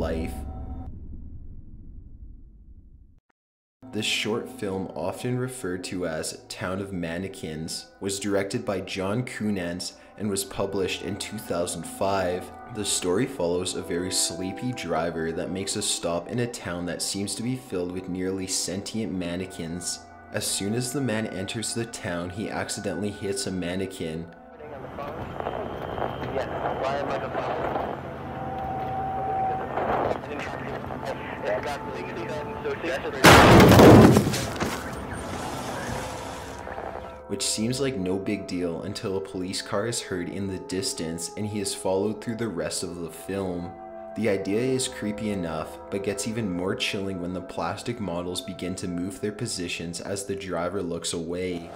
life. This short film, often referred to as Town of Mannequins, was directed by John Kunantz and was published in 2005. The story follows a very sleepy driver that makes a stop in a town that seems to be filled with nearly sentient mannequins. As soon as the man enters the town, he accidentally hits a mannequin. Which seems like no big deal until a police car is heard in the distance and he is followed through the rest of the film. The idea is creepy enough, but gets even more chilling when the plastic models begin to move their positions as the driver looks away.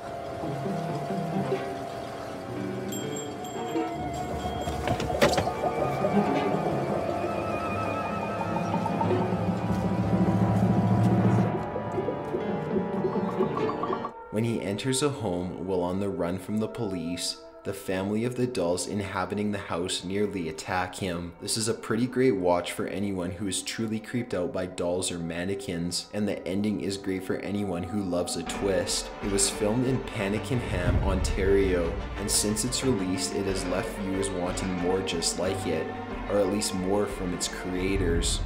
When he enters a home while on the run from the police, the family of the dolls inhabiting the house nearly attack him. This is a pretty great watch for anyone who is truly creeped out by dolls or mannequins, and the ending is great for anyone who loves a twist. It was filmed in Pakenham, Ontario, and since its release it has left viewers wanting more just like it, or at least more from its creators.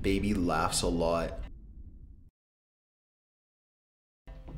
Baby laughs a lot.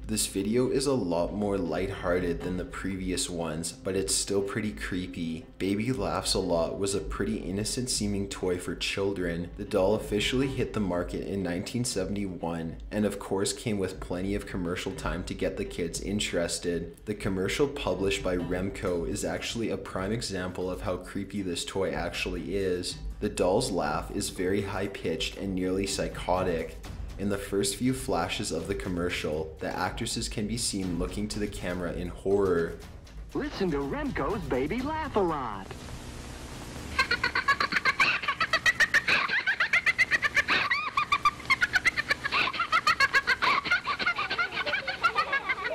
This video is a lot more lighthearted than the previous ones, but it's still pretty creepy. Baby Laughs a Lot was a pretty innocent seeming toy for children. The doll officially hit the market in 1971, and of course came with plenty of commercial time to get the kids interested. The commercial published by Remco is actually a prime example of how creepy this toy actually is. The doll's laugh is very high-pitched and nearly psychotic. In the first few flashes of the commercial, the actresses can be seen looking to the camera in horror. Listen to Remco's Baby Laugh a Lot.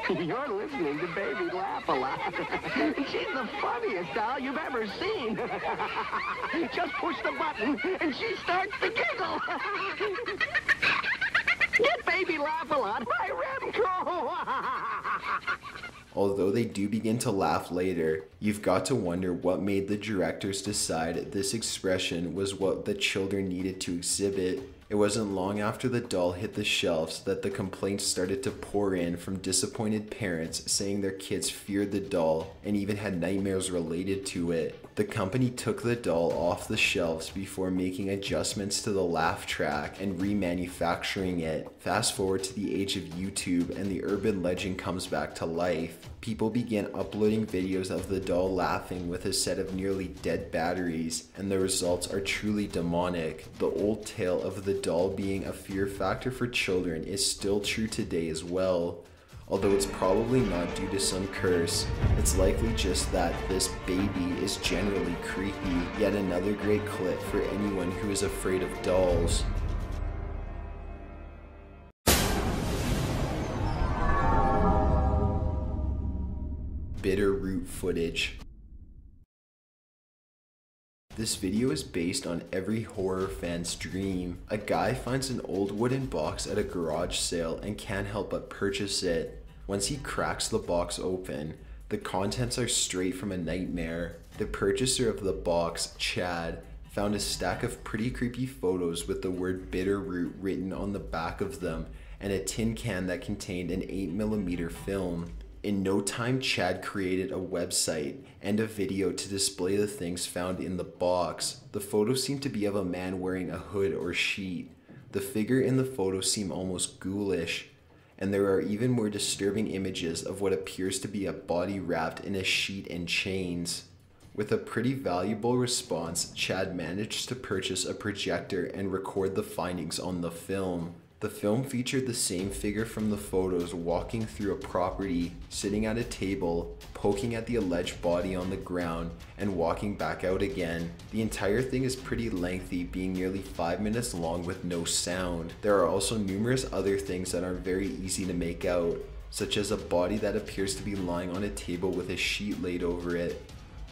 You're listening to Baby Laugh a Lot. She's the funniest doll you've ever seen. Just push the button and she starts to giggle. Get Baby Laugh a Lot by Remco! Although they do begin to laugh later, you've got to wonder what made the directors decide this expression was what the children needed to exhibit. It wasn't long after the doll hit the shelves that the complaints started to pour in from disappointed parents saying their kids feared the doll and even had nightmares related to it. The company took the doll off the shelves before making adjustments to the laugh track and remanufacturing it. Fast forward to the age of YouTube and the urban legend comes back to life. People began uploading videos of the doll laughing with a set of nearly dead batteries, and the results are truly demonic. The old tale of the doll being a fear factor for children is still true today as well. Although it's probably not due to some curse, it's likely just that this baby is generally creepy. Yet another great clip for anyone who is afraid of dolls. Bitter root footage. This video is based on every horror fan's dream. A guy finds an old wooden box at a garage sale and can't help but purchase it. Once he cracks the box open, the contents are straight from a nightmare. The purchaser of the box, Chad, found a stack of pretty creepy photos with the word bitter root written on the back of them and a tin can that contained an 8mm film. In no time, Chad created a website and a video to display the things found in the box. The photos seem to be of a man wearing a hood or sheet. The figure in the photos seem almost ghoulish, and there are even more disturbing images of what appears to be a body wrapped in a sheet and chains. With a pretty valuable response, Chad managed to purchase a projector and record the findings on the film. The film featured the same figure from the photos walking through a property, sitting at a table, poking at the alleged body on the ground, and walking back out again. The entire thing is pretty lengthy, being nearly 5 minutes long with no sound. There are also numerous other things that are very easy to make out, such as a body that appears to be lying on a table with a sheet laid over it,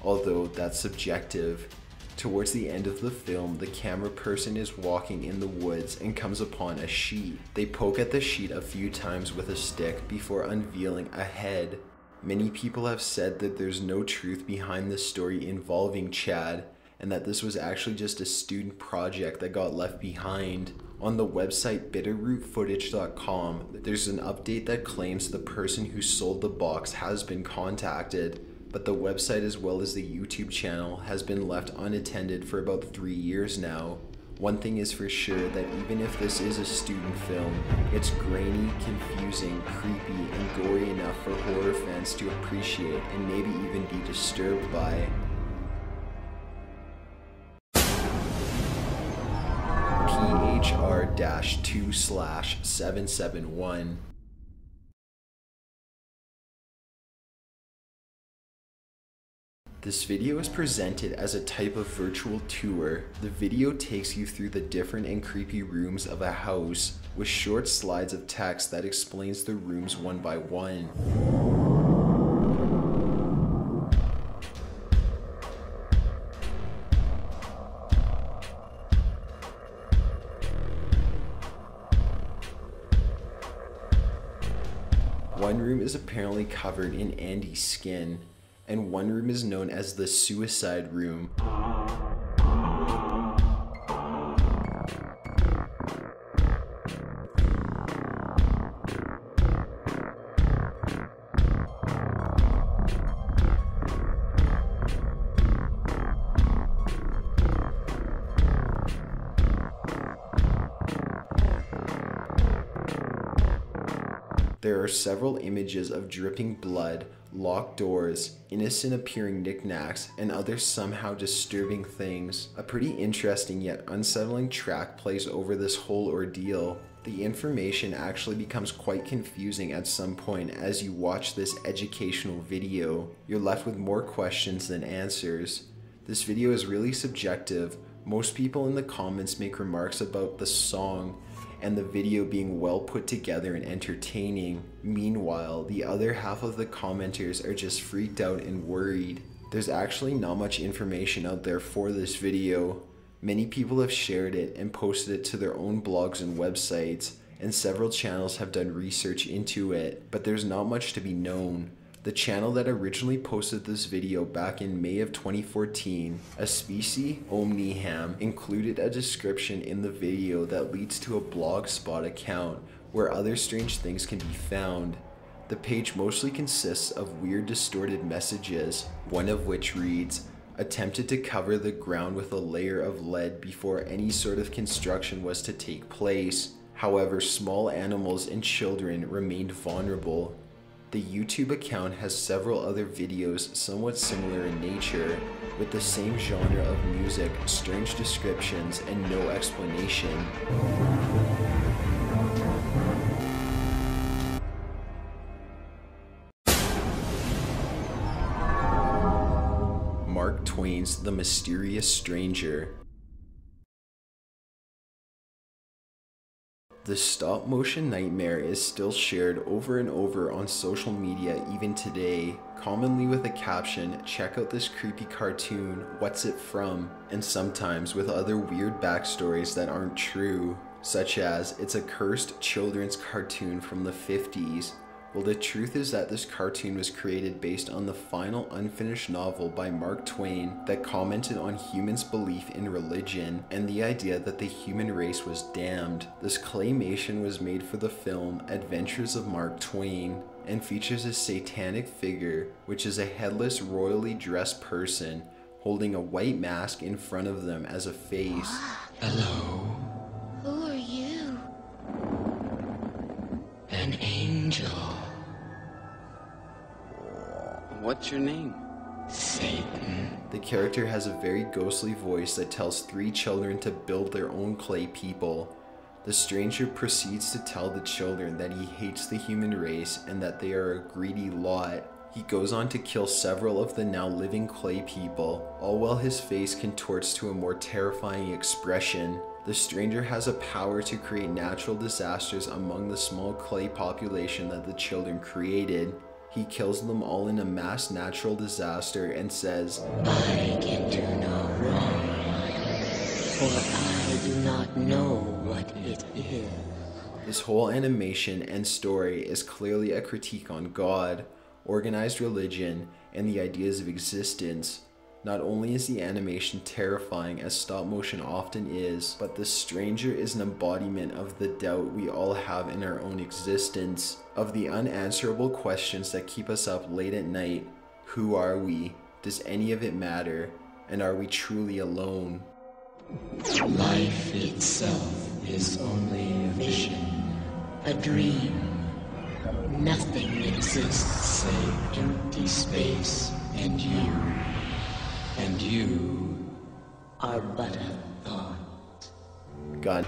although that's subjective. Towards the end of the film, the camera person is walking in the woods and comes upon a sheet. They poke at the sheet a few times with a stick before unveiling a head. Many people have said that there's no truth behind this story involving Chad, and that this was actually just a student project that got left behind. On the website bitterrootfootage.com, there's an update that claims the person who sold the box has been contacted, but the website as well as the YouTube channel has been left unattended for about 3 years now. One thing is for sure, that even if this is a student film, it's grainy, confusing, creepy, and gory enough for horror fans to appreciate and maybe even be disturbed by. PHR-2/771. This video is presented as a type of virtual tour. The video takes you through the different and creepy rooms of a house, with short slides of text that explains the rooms one by one. One room is apparently covered in Andy's skin, and one room is known as the suicide room. There are several images of dripping blood, locked doors, innocent appearing knickknacks, and other somehow disturbing things. A pretty interesting yet unsettling track plays over this whole ordeal. The information actually becomes quite confusing at some point as you watch this educational video. You're left with more questions than answers. This video is really subjective. Most people in the comments make remarks about the song and the video being well put together and entertaining. Meanwhile, the other half of the commenters are just freaked out and worried. There's actually not much information out there for this video. Many people have shared it and posted it to their own blogs and websites, and several channels have done research into it, but there's not much to be known. The channel that originally posted this video back in May of 2014, A Species Omniham, included a description in the video that leads to a blogspot account where other strange things can be found. The page mostly consists of weird distorted messages, one of which reads, "Attempted to cover the ground with a layer of lead before any sort of construction was to take place. However, small animals and children remained vulnerable." The YouTube account has several other videos somewhat similar in nature, with the same genre of music, strange descriptions, and no explanation. Mark Twain's The Mysterious Stranger. The stop-motion nightmare is still shared over and over on social media even today, commonly with a caption, "Check out this creepy cartoon, what's it from?" and sometimes with other weird backstories that aren't true, such as, "It's a cursed children's cartoon from the 50s. Well, the truth is that this cartoon was created based on the final unfinished novel by Mark Twain that commented on humans' belief in religion and the idea that the human race was damned. This claymation was made for the film Adventures of Mark Twain and features a satanic figure, which is a headless, royally dressed person holding a white mask in front of them as a face. Hello. Who are you? An angel. What's your name? Satan. The character has a very ghostly voice that tells 3 children to build their own clay people. The stranger proceeds to tell the children that he hates the human race and that they are a greedy lot. He goes on to kill several of the now living clay people, all while his face contorts to a more terrifying expression. The stranger has a power to create natural disasters among the small clay population that the children created. He kills them all in a mass natural disaster and says, I can do no wrong, for I do not know what it is. This whole animation and story is clearly a critique on God, organized religion, and the ideas of existence. Not only is the animation terrifying as stop motion often is, but the stranger is an embodiment of the doubt we all have in our own existence, of the unanswerable questions that keep us up late at night. Who are we? Does any of it matter? And are we truly alone? Life itself is only a vision, a dream. Nothing exists save empty space and you. And you are but a thought. God.